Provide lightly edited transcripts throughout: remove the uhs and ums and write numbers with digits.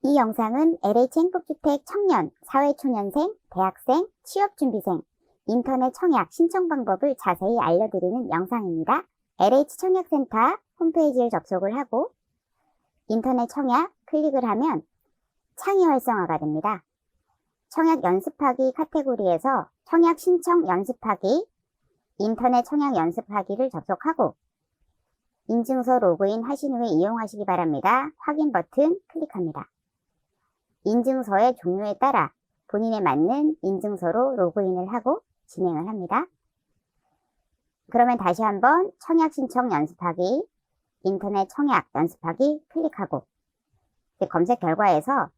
이 영상은 LH 행복주택 청년, 사회초년생, 대학생, 취업준비생, 인터넷 청약 신청 방법을 자세히 알려드리는 영상입니다. LH 청약센터 홈페이지를 접속을 하고 인터넷 청약 클릭을 하면 창이 활성화가 됩니다. 청약 연습하기 카테고리에서 청약 신청 연습하기, 인터넷 청약 연습하기를 접속하고 인증서 로그인 하신 후에 이용하시기 바랍니다. 확인 버튼 클릭합니다. 인증서의 종류에 따라 본인에 맞는 인증서로 로그인을 하고 진행을 합니다. 그러면 다시 한번 청약 신청 연습하기, 인터넷 청약 연습하기 클릭하고 검색 결과에서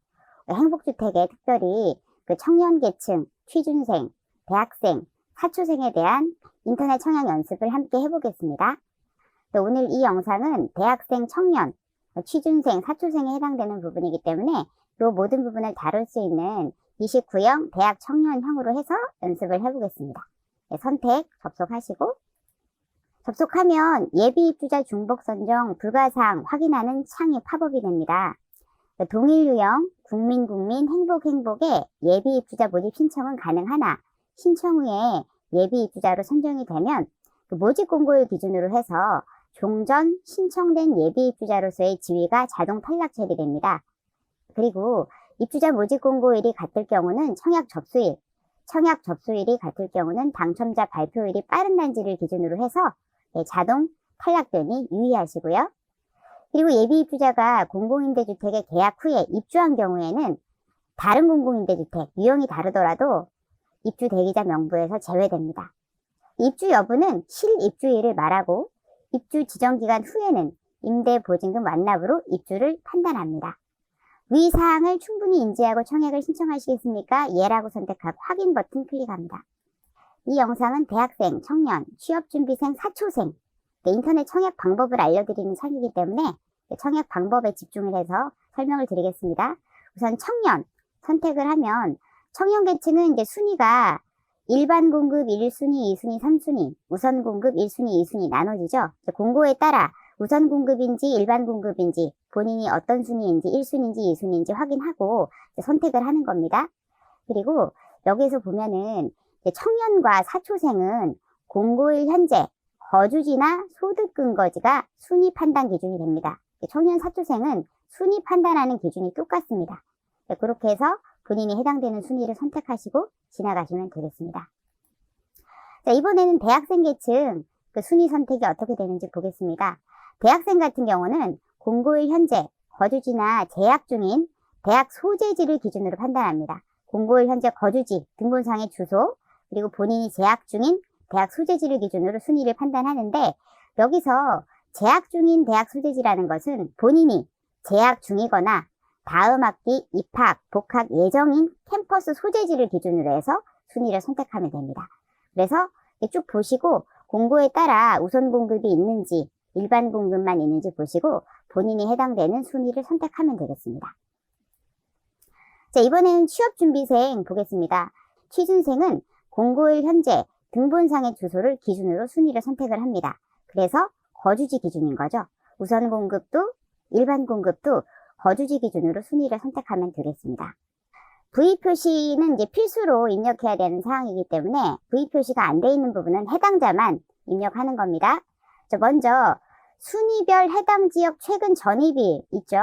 행복주택에 특별히 청년 계층, 취준생, 대학생, 사초생에 대한 인터넷 청약 연습을 함께 해보겠습니다. 오늘 이 영상은 대학생, 청년, 취준생, 사초생에 해당되는 부분이기 때문에 이 모든 부분을 다룰 수 있는 29형 대학 청년형으로 해서 연습을 해보겠습니다. 선택 접속하시고 접속하면 예비 입주자 중복 선정 불가사항 확인하는 창이 팝업이 됩니다. 동일 유형 국민 행복에 예비 입주자 모집 신청은 가능하나 신청 후에 예비 입주자로 선정이 되면 모집 공고일 기준으로 해서 종전 신청된 예비 입주자로서의 지위가 자동 탈락 처리됩니다. 그리고 입주자 모집 공고일이 같을 경우는 청약 접수일이 같을 경우는 당첨자 발표일이 빠른 단지를 기준으로 해서 자동 탈락되니 유의하시고요. 그리고 예비 입주자가 공공임대주택에 계약 후에 입주한 경우에는 다른 공공임대주택, 유형이 다르더라도 입주 대기자 명부에서 제외됩니다. 입주 여부는 실입주일을 말하고 입주 지정기간 후에는 임대보증금 완납으로 입주를 판단합니다. 위 사항을 충분히 인지하고 청약을 신청하시겠습니까? 예라고 선택하고 확인 버튼 클릭합니다. 이 영상은 대학생, 청년, 취업준비생, 사초생, 인터넷 청약 방법을 알려드리는 창이기 때문에 청약 방법에 집중을 해서 설명을 드리겠습니다. 우선 청년 선택을 하면 청년 계층은 이제 순위가 일반 공급 1순위, 2순위, 3순위, 우선 공급 1순위, 2순위 나눠지죠. 공고에 따라 우선 공급인지 일반 공급인지 본인이 어떤 순위인지 1순위인지 2순위인지 확인하고 선택을 하는 겁니다. 그리고 여기서 보면은 청년과 사초생은 공고일 현재 거주지나 소득 근거지가 순위 판단 기준이 됩니다. 청년, 사초생은 순위 판단하는 기준이 똑같습니다. 그렇게 해서 본인이 해당되는 순위를 선택하시고 지나가시면 되겠습니다. 자, 이번에는 대학생 계층 순위 선택이 어떻게 되는지 보겠습니다. 대학생 같은 경우는 공고일 현재 거주지나 재학 중인 대학 소재지를 기준으로 판단합니다. 공고일 현재 거주지, 등본상의 주소, 그리고 본인이 재학 중인 대학 소재지를 기준으로 순위를 판단하는데 여기서 재학 중인 대학 소재지라는 것은 본인이 재학 중이거나 다음 학기 입학, 복학 예정인 캠퍼스 소재지를 기준으로 해서 순위를 선택하면 됩니다. 그래서 쭉 보시고 공고에 따라 우선 공급이 있는지 일반 공급만 있는지 보시고 본인이 해당되는 순위를 선택하면 되겠습니다. 자, 이번에는 취업준비생 보겠습니다. 취준생은 공고일 현재 등본상의 주소를 기준으로 순위를 선택을 합니다. 그래서 거주지 기준인 거죠. 우선 공급도 일반 공급도 거주지 기준으로 순위를 선택하면 되겠습니다. V 표시는 이제 필수로 입력해야 되는 사항이기 때문에 V 표시가 안 돼 있는 부분은 해당자만 입력하는 겁니다. 먼저 순위별 해당 지역 최근 전입일 있죠.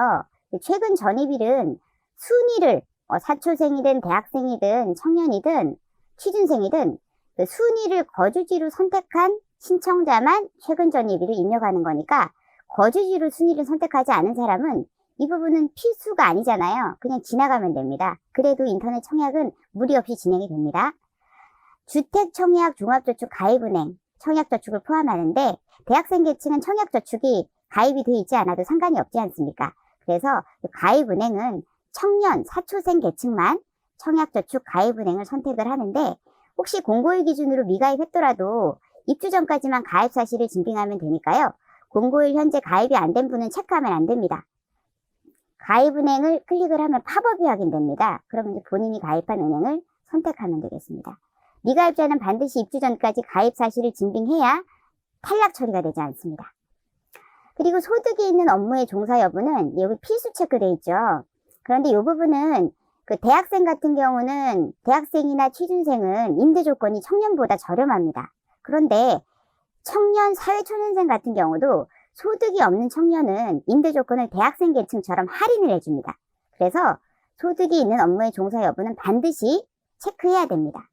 최근 전입일은 순위를 사초생이든 대학생이든 청년이든 취준생이든 순위를 거주지로 선택한 신청자만 최근 전입일을 입력하는 거니까 거주지로 순위를 선택하지 않은 사람은 이 부분은 필수가 아니잖아요. 그냥 지나가면 됩니다. 그래도 인터넷 청약은 무리 없이 진행이 됩니다. 주택청약 종합저축 가입은행 청약저축을 포함하는데 대학생 계층은 청약저축이 가입이 되어 있지 않아도 상관이 없지 않습니까? 그래서 가입은행은 청년, 사초생 계층만 청약저축 가입은행을 선택을 하는데 혹시 공고일 기준으로 미가입했더라도 입주 전까지만 가입 사실을 증빙하면 되니까요. 공고일 현재 가입이 안 된 분은 체크하면 안 됩니다. 가입은행을 클릭을 하면 팝업이 확인됩니다. 그러면 이제 본인이 가입한 은행을 선택하면 되겠습니다. 미가입자는 반드시 입주 전까지 가입 사실을 증빙해야 탈락 처리가 되지 않습니다. 그리고 소득이 있는 업무의 종사 여부는 여기 필수 체크되어 있죠. 그런데 이 부분은 그 대학생 같은 경우는 대학생이나 취준생은 임대 조건이 청년보다 저렴합니다. 그런데 청년, 사회초년생 같은 경우도 소득이 없는 청년은 임대 조건을 대학생 계층처럼 할인을 해줍니다. 그래서 소득이 있는 업무의 종사 여부는 반드시 체크해야 됩니다.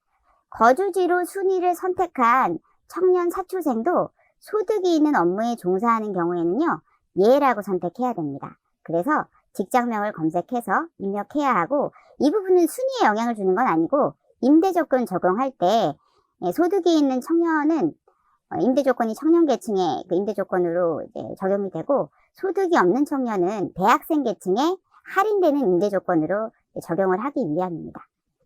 거주지로 순위를 선택한 청년 사초생도 소득이 있는 업무에 종사하는 경우에는요, 예라고 선택해야 됩니다. 그래서 직장명을 검색해서 입력해야 하고, 이 부분은 순위에 영향을 주는 건 아니고 임대 조건 적용할 때 소득이 있는 청년은 임대 조건이 청년 계층의 그 임대 조건으로 이제 적용이 되고, 소득이 없는 청년은 대학생 계층에 할인되는 임대 조건으로 적용을 하기 위함입니다.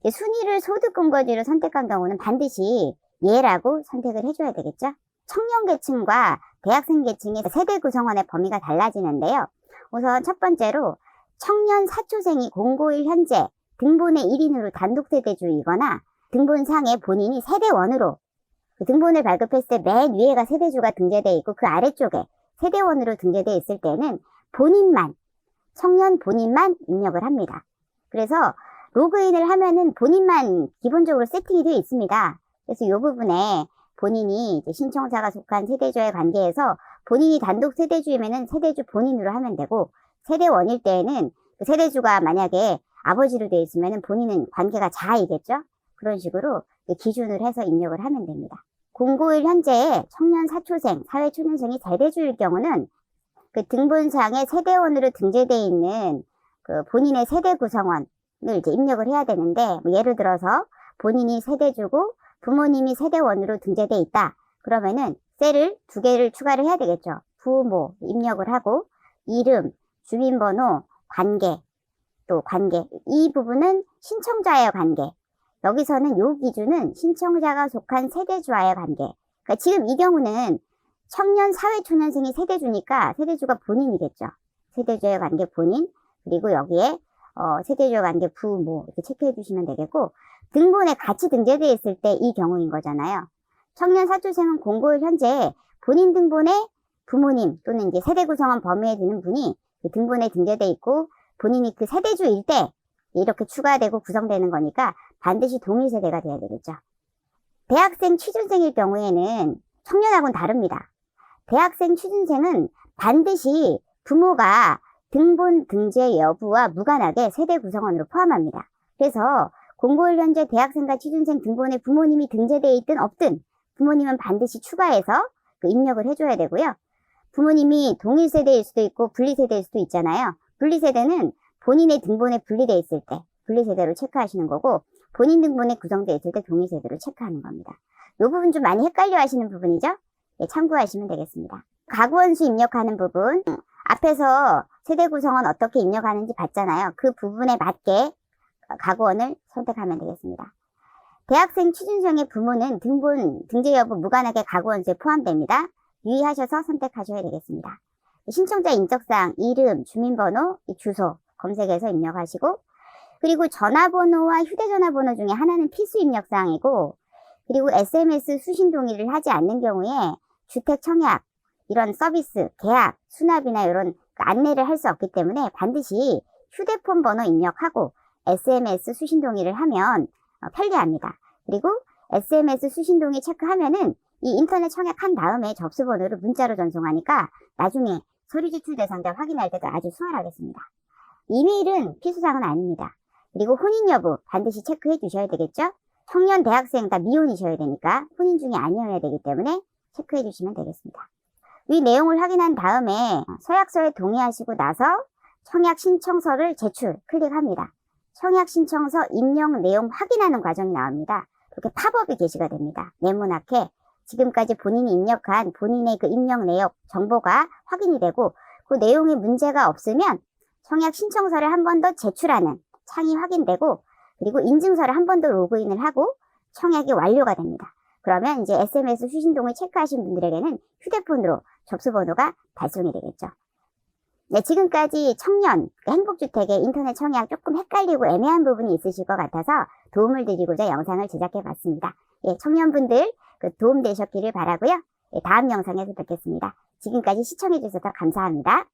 순위를 소득 근거지로 선택한 경우는 반드시 예라고 선택을 해줘야 되겠죠. 청년 계층과 대학생 계층의 세대 구성원의 범위가 달라지는데요. 우선 첫 번째로 청년 사초생이 공고일 현재 등본의 1인으로 단독 세대주이거나 등본상에 본인이 세대원으로 그 등본을 발급했을 때 맨 위에가 세대주가 등재되어 있고 그 아래쪽에 세대원으로 등재되어 있을 때는 본인만, 청년 본인만 입력을 합니다. 그래서 로그인을 하면은 본인만 기본적으로 세팅이 되어 있습니다. 그래서 이 부분에 본인이 신청자가 속한 세대주와의 관계에서 본인이 단독 세대주이면은 세대주 본인으로 하면 되고, 세대원일 때에는 그 세대주가 만약에 아버지로 되어 있으면은 본인은 관계가 자아이겠죠? 그런 식으로 기준을 해서 입력을 하면 됩니다. 공고일 현재의 청년 사초생, 사회초년생이 세대주일 경우는 그 등본상에 세대원으로 등재되어 있는 그 본인의 세대 구성원을 이제 입력을 해야 되는데, 예를 들어서 본인이 세대주고 부모님이 세대원으로 등재되어 있다. 그러면은 셀을 2개를 추가를 해야 되겠죠. 부모 입력을 하고, 이름, 주민번호, 관계, 또 관계. 이 부분은 신청자의 관계. 여기서는 요 기준은 신청자가 속한 세대주와의 관계. 그러니까 지금 이 경우는 청년 사회초년생이 세대주니까 세대주가 본인이겠죠. 세대주와의 관계 본인, 그리고 여기에 세대주와 관계 부모 이렇게 체크해 주시면 되겠고, 등본에 같이 등재되어 있을 때 이 경우인 거잖아요. 청년 사초생은 공고일 현재 본인 등본에 부모님 또는 이제 세대 구성원 범위에 드는 분이 그 등본에 등재되어 있고 본인이 그 세대주일 때 이렇게 추가되고 구성되는 거니까 반드시 동일 세대가 돼야 되겠죠. 대학생 취준생일 경우에는 청년하고는 다릅니다. 대학생 취준생은 반드시 부모가 등본 등재 여부와 무관하게 세대 구성원으로 포함합니다. 그래서 공고일 현재 대학생과 취준생 등본에 부모님이 등재되어 있든 없든 부모님은 반드시 추가해서 그 입력을 해줘야 되고요. 부모님이 동일 세대일 수도 있고 분리세대일 수도 있잖아요. 분리세대는 본인의 등본에 분리되어 있을 때 분리세대로 체크하시는 거고, 본인 등본에 구성되어 있을 때 동일세대로 체크하는 겁니다. 이 부분 좀 많이 헷갈려 하시는 부분이죠? 네, 참고하시면 되겠습니다. 가구원수 입력하는 부분, 앞에서 세대 구성원 어떻게 입력하는지 봤잖아요. 그 부분에 맞게 가구원을 선택하면 되겠습니다. 대학생 취준생의 부모는 등본 등재 여부 무관하게 가구원수에 포함됩니다. 유의하셔서 선택하셔야 되겠습니다. 신청자 인적사항, 이름, 주민번호, 주소 검색해서 입력하시고, 그리고 전화번호와 휴대전화번호 중에 하나는 필수 입력사항이고, 그리고 SMS 수신 동의를 하지 않는 경우에 주택 청약, 이런 서비스, 계약, 수납이나 이런 안내를 할 수 없기 때문에 반드시 휴대폰 번호 입력하고 SMS 수신 동의를 하면 편리합니다. 그리고 SMS 수신 동의 체크하면은 이 인터넷 청약한 다음에 접수번호를 문자로 전송하니까 나중에 서류 제출 대상자 확인할 때도 아주 수월하겠습니다. 이메일은 필수사항은 아닙니다. 그리고 혼인 여부 반드시 체크해 주셔야 되겠죠? 청년, 대학생 다 미혼이셔야 되니까 혼인 중이 아니어야 되기 때문에 체크해 주시면 되겠습니다. 이 내용을 확인한 다음에 서약서에 동의하시고 나서 청약 신청서를 제출 클릭합니다. 청약 신청서 입력 내용 확인하는 과정이 나옵니다. 이렇게 팝업이 게시가 됩니다. 네모나게 지금까지 본인이 입력한 본인의 그 입력 내역 정보가 확인이 되고, 그 내용에 문제가 없으면 청약 신청서를 한 번 더 제출하는 창이 확인되고, 그리고 인증서를 한 번 더 로그인을 하고 청약이 완료가 됩니다. 그러면 이제 SMS 수신동을 체크하신 분들에게는 휴대폰으로 접수번호가 발송이 되겠죠. 네, 지금까지 청년, 행복주택의 인터넷 청약 조금 헷갈리고 애매한 부분이 있으실 것 같아서 도움을 드리고자 영상을 제작해 봤습니다. 예, 청년분들 도움 되셨기를 바라고요. 예, 다음 영상에서 뵙겠습니다. 지금까지 시청해 주셔서 감사합니다.